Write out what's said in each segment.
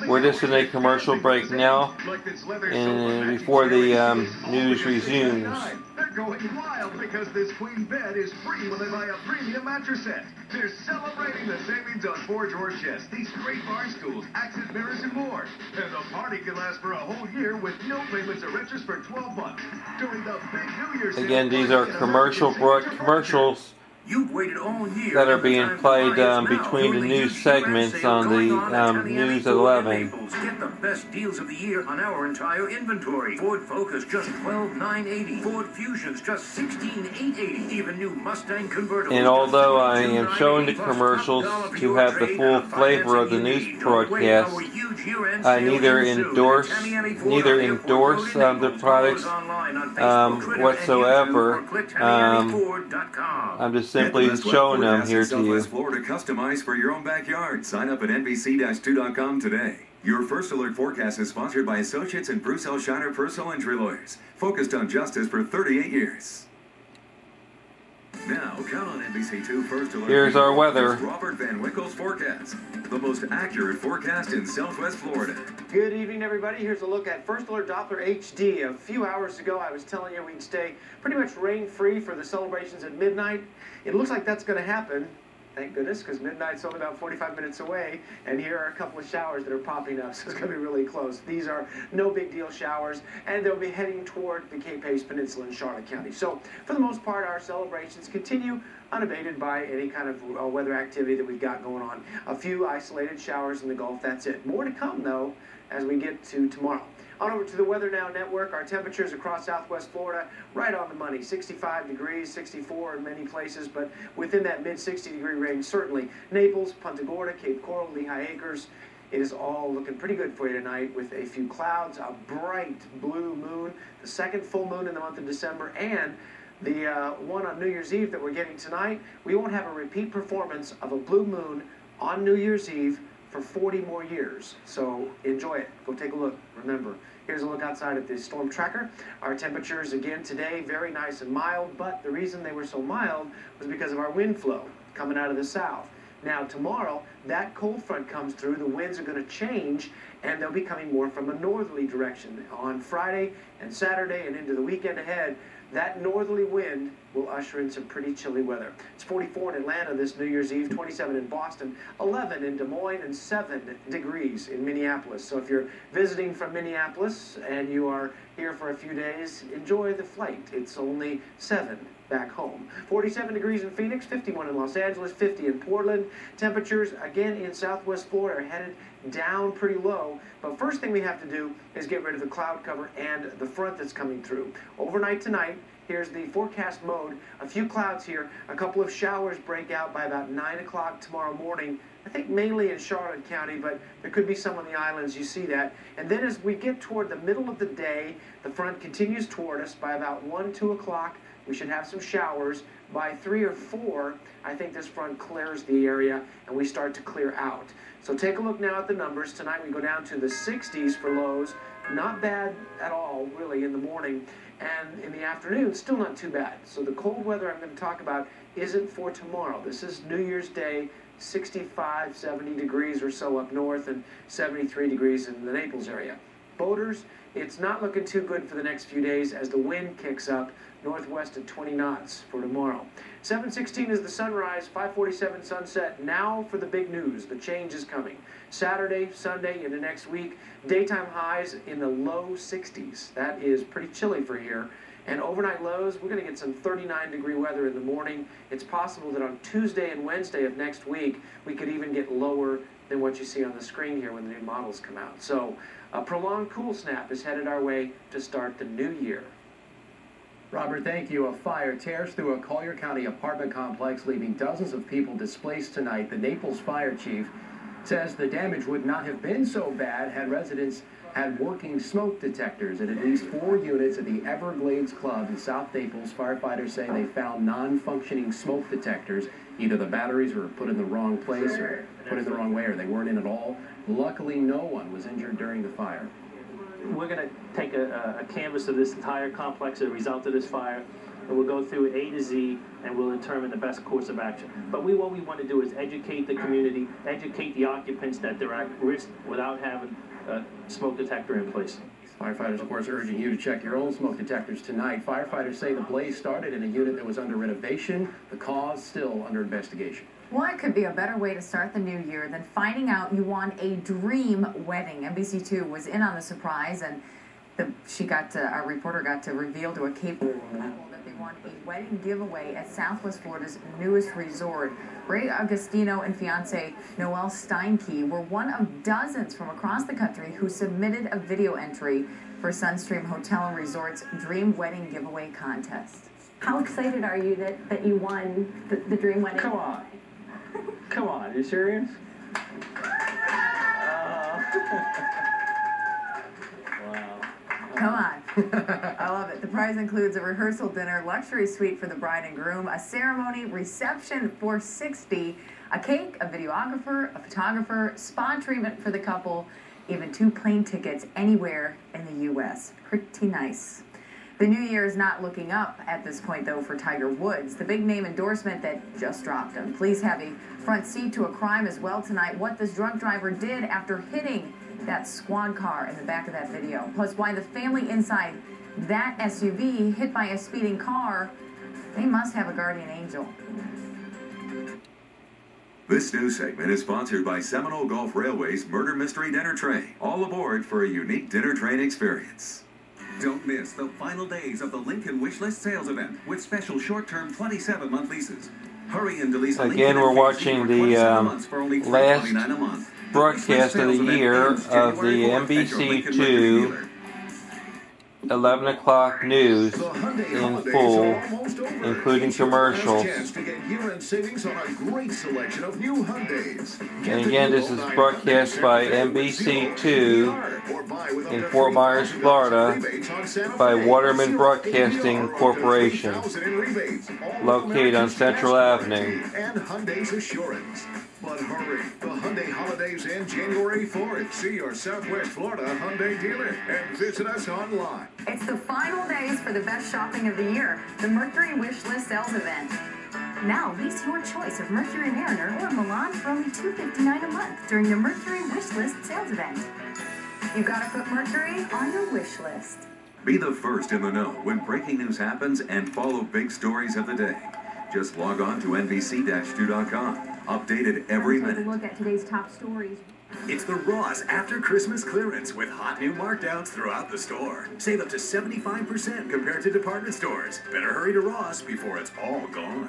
We're just in a commercial break now, and before the news resumes. They're going wild because this queen bed is free when they buy a premium mattress set. They're celebrating the savings on Forge or Chest, these great bar stools, accent mirrors, and more. And the party can last for a whole year with no payments or interest for 12 months. During the big New Year's Again, these are commercials You've waited all year that are being played between the news segments on the News at 11. Get the best deals of the year on our entire inventory. Ford Focus just $12,980. Ford Fusions just $16,880. Even new Mustang convertibles. And although I am showing the commercials to have the full flavor of the news broadcast, I neither endorse the products whatsoever. I'm just simply showing them here to you. Southwest Florida, customized for your own backyard. Sign up at NBC-2.com today. Your First Alert forecast is sponsored by Associates and Bruce L. Shiner Personal Injury Lawyers, focused on justice for 38 years. Now, count on NBC2 First Alert. Here's our weather. Robert Van Winkle's forecast, the most accurate forecast in Southwest Florida. Good evening, everybody. Here's a look at First Alert Doppler HD. A few hours ago, I was telling you we'd stay pretty much rain-free for the celebrations at midnight. It looks like that's going to happen. Thank goodness, because midnight's only about 45 minutes away, and here are a couple of showers that are popping up, so it's going to be really close. These are no big deal showers, and they'll be heading toward the Cape Hayes Peninsula in Charlotte County. So, for the most part, our celebrations continue unabated by any kind of weather activity that we've got going on. A few isolated showers in the Gulf, that's it. More to come, though, as we get to tomorrow. On over to the Weather Now Network, our temperatures across Southwest Florida, right on the money. 65 degrees, 64 in many places, but within that mid-60-degree range, certainly. Naples, Punta Gorda, Cape Coral, Lehigh Acres. It is all looking pretty good for you tonight with a few clouds, a bright blue moon, the second full moon in the month of December, and the one on New Year's Eve that we're getting tonight. We won't have a repeat performance of a blue moon on New Year's Eve for 40 more years. So enjoy it. Go take a look. Remember, here's a look outside at the storm tracker. Our temperatures again today, very nice and mild, but the reason they were so mild was because of our wind flow coming out of the south. Now tomorrow, that cold front comes through, the winds are going to change, and they'll be coming more from a northerly direction. On Friday and Saturday and into the weekend ahead, that northerly wind will usher in some pretty chilly weather. It's 44 in Atlanta this New Year's Eve, 27 in Boston, 11 in Des Moines, and 7 degrees in Minneapolis. So if you're visiting from Minneapolis and you are here for a few days, enjoy the flight. It's only 7 back home. 47 degrees in Phoenix, 51 in Los Angeles, 50 in Portland. Temperatures, again, in Southwest Florida are headed down pretty low. But first thing we have to do is get rid of the cloud cover and the front that's coming through. Overnight tonight, here's the forecast mode. A few clouds here. A couple of showers break out by about 9 o'clock tomorrow morning. I think mainly in Charlotte County, but there could be some on the islands. You see that. And then as we get toward the middle of the day, the front continues toward us. By about 1, 2 o'clock, we should have some showers. By 3 or 4, I think this front clears the area and we start to clear out. So take a look now at the numbers. Tonight we go down to the 60s for lows. Not bad at all, really, in the morning. And in the afternoon, still not too bad. So the cold weather I'm going to talk about isn't for tomorrow. This is New Year's Day, 65, 70 degrees or so up north and 73 degrees in the Naples area. Boaters, it's not looking too good for the next few days as the wind kicks up northwest at 20 knots for tomorrow. 7:16 is the sunrise, 5:47 sunset. Now for the big news. The change is coming. Saturday, Sunday, into next week, daytime highs in the low 60s. That is pretty chilly for here. And overnight lows, we're going to get some 39-degree weather in the morning. It's possible that on Tuesday and Wednesday of next week, we could even get lower than what you see on the screen here when the new models come out. So a prolonged cool snap is headed our way to start the new year. Robert, thank you. A fire tears through a Collier County apartment complex, leaving dozens of people displaced tonight. The Naples fire chief says the damage would not have been so bad had residents had working smoke detectors at least 4 units at the Everglades Club in South Naples. Firefighters say they found non-functioning smoke detectors. Either the batteries were put in the wrong place or put in the wrong way, or they weren't in at all. Luckily, no one was injured during the fire. We're going to take a canvas of this entire complex as a result of this fire. and we'll go through A to Z, and we'll determine the best course of action. But what we want to do is educate the community, educate the occupants that they're at risk without having a smoke detector in place. Firefighters, of course, urging you to check your own smoke detectors tonight. Firefighters say the blaze started in a unit that was under renovation. The cause still under investigation. What could be a better way to start the new year than finding out you won a dream wedding? NBC2 was in on the surprise, and our reporter got to reveal to a Cape Coral couple that they won a wedding giveaway at Southwest Florida's newest resort. Ray Agostino and fiancée Noelle Steinke were one of dozens from across the country who submitted a video entry for Sunstream Hotel and Resort's Dream Wedding Giveaway contest. How excited are you that you won the Dream Wedding? Come on. Come on, are you serious? Wow. Come on. I love it. The prize includes a rehearsal dinner, luxury suite for the bride and groom, a ceremony reception for 60, a cake, a videographer, a photographer, spa treatment for the couple, even 2 plane tickets anywhere in the U.S. Pretty nice. The new year is not looking up at this point, though, for Tiger Woods. The big name endorsement that just dropped him. Police have a front seat to a crime as well tonight. What this drunk driver did after hitting that squad car in the back of that video. Plus, why the family inside that SUV hit by a speeding car. They must have a guardian angel. This news segment is sponsored by Seminole Gulf Railway's Murder Mystery Dinner Train. All aboard for a unique dinner train experience. Don't miss the final days of the Lincoln Wishlist sales event with special short-term 27-month leases. Hurry and delete. Again, we're watching the last broadcast of the year of the NBC2 11 o'clock news in full, including commercials. And again, this is broadcast by NBC2 in Fort Myers, Florida, by Waterman Broadcasting Corporation, located on Central Avenue. But hurry, the Hyundai holidays end January 4th. See your Southwest Florida Hyundai dealer and visit us online. It's the final days for the best shopping of the year, the Mercury Wishlist sales event. Now lease your choice of Mercury Mariner or Milan for only $259 a month during the Mercury Wishlist sales event. You've got to put Mercury on your wish list. Be the first in the know when breaking news happens and follow big stories of the day. Just log on to NBC-2.com. Updated every minute. Take a look at today's top stories. It's the Ross After Christmas Clearance with hot new markdowns throughout the store. Save up to 75% compared to department stores. Better hurry to Ross before it's all gone.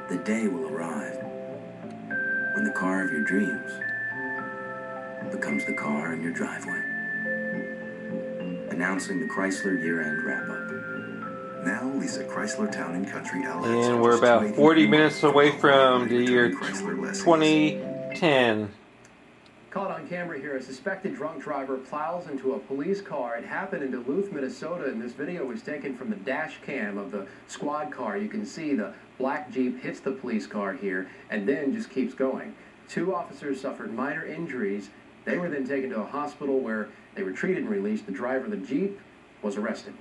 The day will arrive when the car of your dreams becomes the car in your driveway. Announcing the Chrysler year-end wrap-up. Now, Lisa Chrysler Town & Country LS. And we're about 40 minutes away from the year 2010. Caught on camera here, a suspected drunk driver plows into a police car. It happened in Duluth, Minnesota, and this video was taken from the dash cam of the squad car. You can see the black Jeep hits the police car here and then just keeps going. 2 officers suffered minor injuries. They were then taken to a hospital where they were treated and released. The driver of the Jeep was arrested.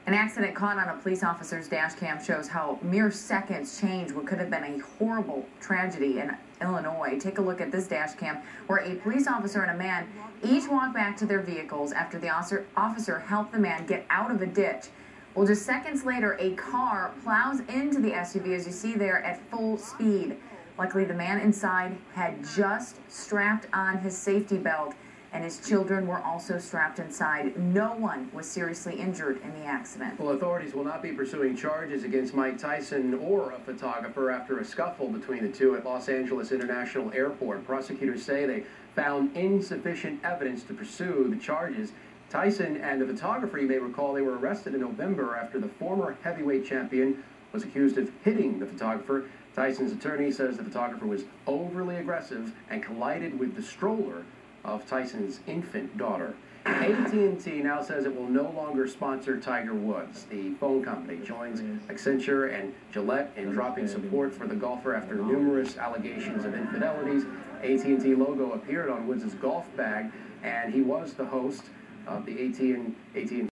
An accident caught on a police officer's dash cam shows how mere seconds change what could have been a horrible tragedy in Illinois. Take a look at this dash cam where a police officer and a man each walked back to their vehicles after the officer helped the man get out of a ditch. Well, just seconds later, a car plows into the SUV, as you see there, at full speed. Luckily, the man inside had just strapped on his safety belt, and his children were also strapped inside. No one was seriously injured in the accident. Well, authorities will not be pursuing charges against Mike Tyson or a photographer after a scuffle between the two at Los Angeles International Airport. Prosecutors say they found insufficient evidence to pursue the charges. Tyson and the photographer, you may recall, they were arrested in November after the former heavyweight champion was accused of hitting the photographer. Tyson's attorney says the photographer was overly aggressive and collided with the stroller of Tyson's infant daughter. AT&T now says it will no longer sponsor Tiger Woods. The phone company joins Accenture and Gillette in dropping support for the golfer after numerous allegations of infidelities. AT&T logo appeared on Woods' golf bag, and he was the host of the AT&T